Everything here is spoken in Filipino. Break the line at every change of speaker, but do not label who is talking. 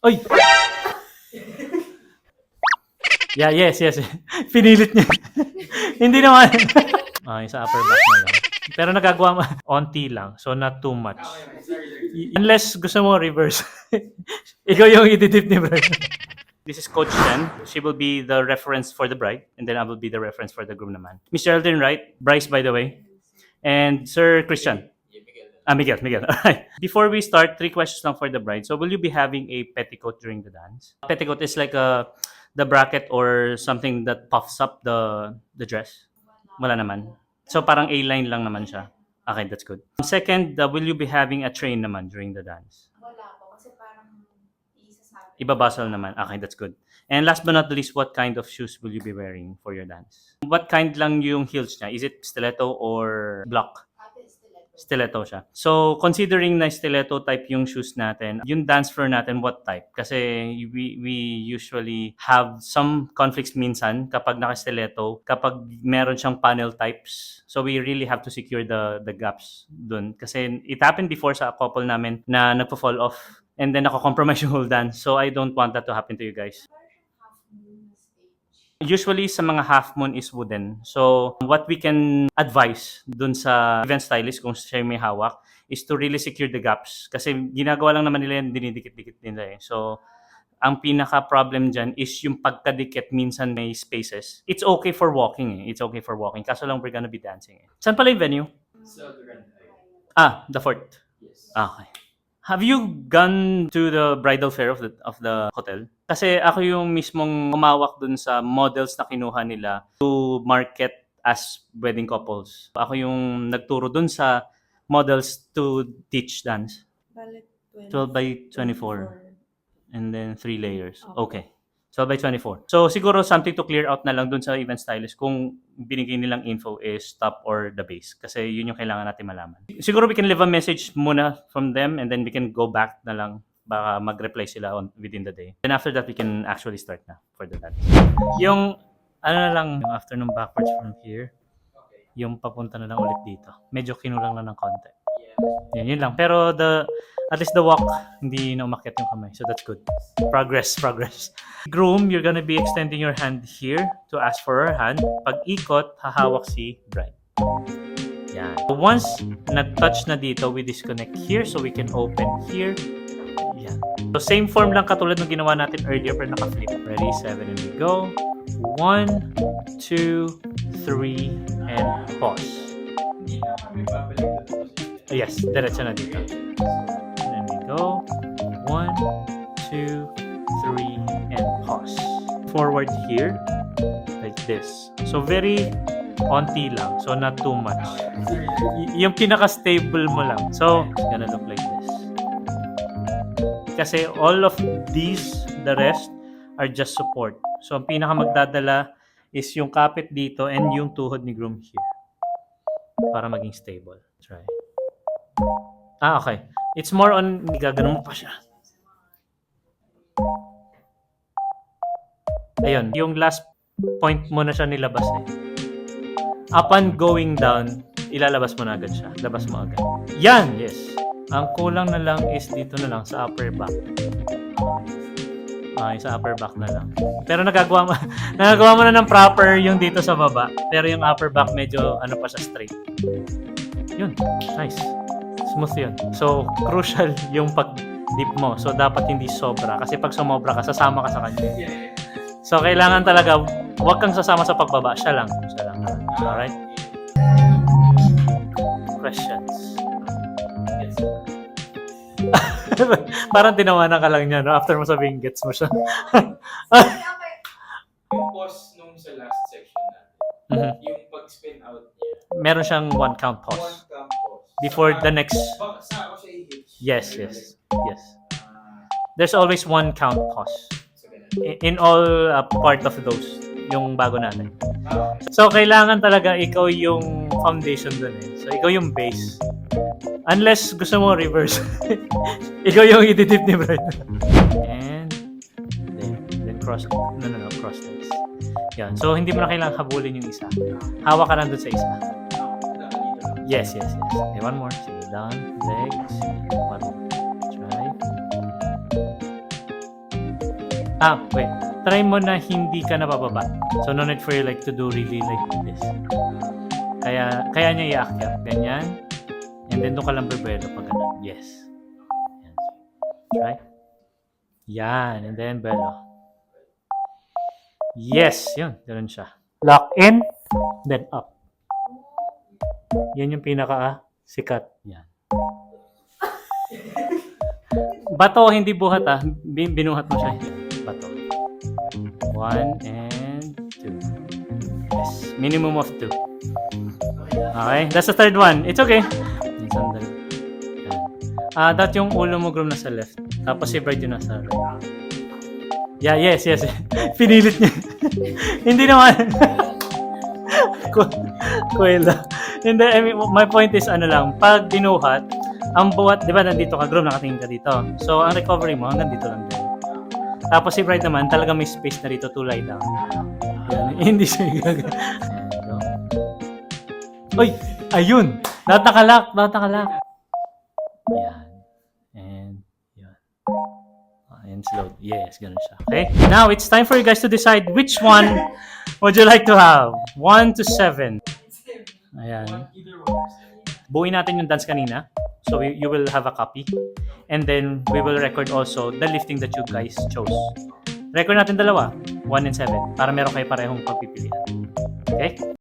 Oy! Yeah, yes, yes. Pinilit niya. Hindi naman. Sa upper back na lang. Pero nagagawa mo, onti lang. So, not too much. Unless gusto mo reverse. Ikaw yung ididip ni Brian. This is Coach Jen. She will be the reference for the bride, and then I will be the reference for the groom naman. Miss Geraldine, right? Bryce, by the way. And Sir Christian. Miguel, Miguel. All right. Before we start, 3 questions lang for the bride. So, will you be having a petticoat during the dance? Petticoat is like the bracket or something that puffs up the dress. Wala naman. So, parang A-line lang naman siya. Okay, that's good. Second, will you be having a train naman during the dance?
Wala po, kasi parang isasabi.
Ibabasal naman. Okay, that's good. And last but not least, what kind of shoes will you be wearing for your dance? What kind lang yung heels niya? Is it stiletto or block?
Ate, stiletto.
Stiletto siya. So, considering na stiletto type yung shoes natin, yung dance floor natin, what type? Kasi we usually have some conflicts minsan kapag naka-stiletto, kapag meron siyang panel types. So, we really have to secure the gaps dun. Kasi it happened before sa couple namin na nagpo-fall off and then nako-compromise yung whole dance. So, I don't want that to happen to you guys.
Parang half moon na stage.
Usually sa mga half moon is wooden. So what we can advise dun sa event stylist kung siya yung may hawak is to really secure the gaps. Kasi ginagawa lang naman nila yan, dinidikit-dikit nila eh. So ang pinaka-problem dyan is yung pagkadikit minsan may spaces. It's okay for walking eh. It's okay for walking. Kaso lang we're gonna be dancing eh. Saan pala yung venue?
Sa Grand Isle.
The fort.
Yes.
Okay. Have you gone to the bridal fair of the hotel? Kasi ako yung mismong umawak dun sa models na kinuha nila to market as wedding couples. Ako yung nagturo dun sa models to teach dance.
Balik
12 by 24. And then 3 layers. Okay. 12 by 24. So siguro something to clear out na lang dun sa event stylist kung binigay nilang info is top or the base. Kasi yun yung kailangan natin malaman. Siguro we can leave a message muna from them and then we can go back na lang. Baka mag-reply sila within the day. Then after that, we can actually start na for the dance. Yung na lang, yung after nung backwards from here,
Okay.
yung papunta na lang ulit dito. Medyo kinulang lang ng konti.
Yeah.
Yun lang. Pero at least the walk, hindi na umakyat yung kamay. So that's good. Progress. Groom, you're gonna be extending your hand here to ask for her hand. Pag ikot, hahawak si bride. Yan. So once nag-touch na dito, we disconnect here so we can open here. Yan. So same form lang katulad ng ginawa natin earlier pero naka-flip. Ready, 7 and we go. 1, 2, 3, and pause.
Hindi na kami babalik doon po
Yes, diretso na dito. Then we go. 1, 2, 3, and pause. Forward here, like this. So very onti lang. So not too much. Yung pinaka-stable mo lang. So, it's gonna look like this. Kasi all of these, the rest, are just support. So ang pinaka magdadala is yung kapit dito and yung tuhod ni groom here. Para maging stable. Try. Okay. It's more on, gaganon mo pa siya. Ayun, yung last point mo na siya nilabas eh. Upon going down, ilalabas mo na agad siya. Labas mo agad. Yan! Yes. Ang kulang na lang is dito na lang sa upper back. Sa upper back na lang. Pero nagagawa mo na ng proper yung dito sa baba. Pero yung upper back medyo ano pa siya straight. Yun. Nice. Smooth yun. So, crucial yung pag-dip mo. So, dapat hindi sobra. Kasi pag sumobra ka, sasama ka sa kanya. So, kailangan talaga, huwag kang sasama sa pagbaba. Siya lang. Alright? Questions?
Yes.
Parang tinawanan ka lang niya, no? After mo sabihin, gets mo siya.
Okay.
Yung pause nung sa last section natin,
Mhm.
yung pag-spin out niya,
Meron siyang 1 count
one
pause.
count pause.
Before the next...
Baka sa ako siya i-hitch.
Yes.
Ah,
There's always 1 count pause.
so ganun.
In all part of those, yung bago natin.
Okay.
So, kailangan talaga ikaw yung foundation dun eh. So, ikaw yung base. Unless gusto mo reverse. Ikaw yung ididip ni Brian. And then cross legs. Yan. So, hindi mo na kailangan habulin yung isa. Hawak ka lang dun sa isa. Yes. Okay, one more. Sige, down, legs. One more. Try. Wait. Try mo na hindi ka nabababa. So, no need for you like to do really like this. Kaya niya iaakyat. Ganyan. And then, doon ka lang bebelo pag ganun. Yes. Yan. Try. Yan. And then, belo. Yes. Yun. Ganun siya. Lock in. Then, up. Yan yung pinaka-sikat. Yan. Bato, hindi buhat binuhat mo siya. Bato. 1 and 2. Yes. Minimum of 2. Okay. That's the third one. It's okay. Sandali. That yung ulo mo groom nasa left. Tapos si Bride yung nasa right. Yeah, yes. Pinilit niya. Hindi naman. Kuwela. Hindi, I mean, my point is pag binuhat, ang buhat, di ba nandito ka, groom, nakatingin ka dito. So, ang recovery mo, hanggang dito lang din. Tapos si Bride naman, talaga may space na dito to lie down. Yan, hindi siya gagawin. Uy! Ayun! Lahat nakalak. Yan. And, yun. And slow. Yes, ganun siya. Okay? Now, it's time for you guys to decide which one would you like to have. 1 to 7. Ayan. Buuin natin yung dance kanina. So, you will have a copy. And then, we will record also the lifting that you guys chose. Record natin dalawa. 1 and 7. Para meron kayo parehong pagpipilian. Okay?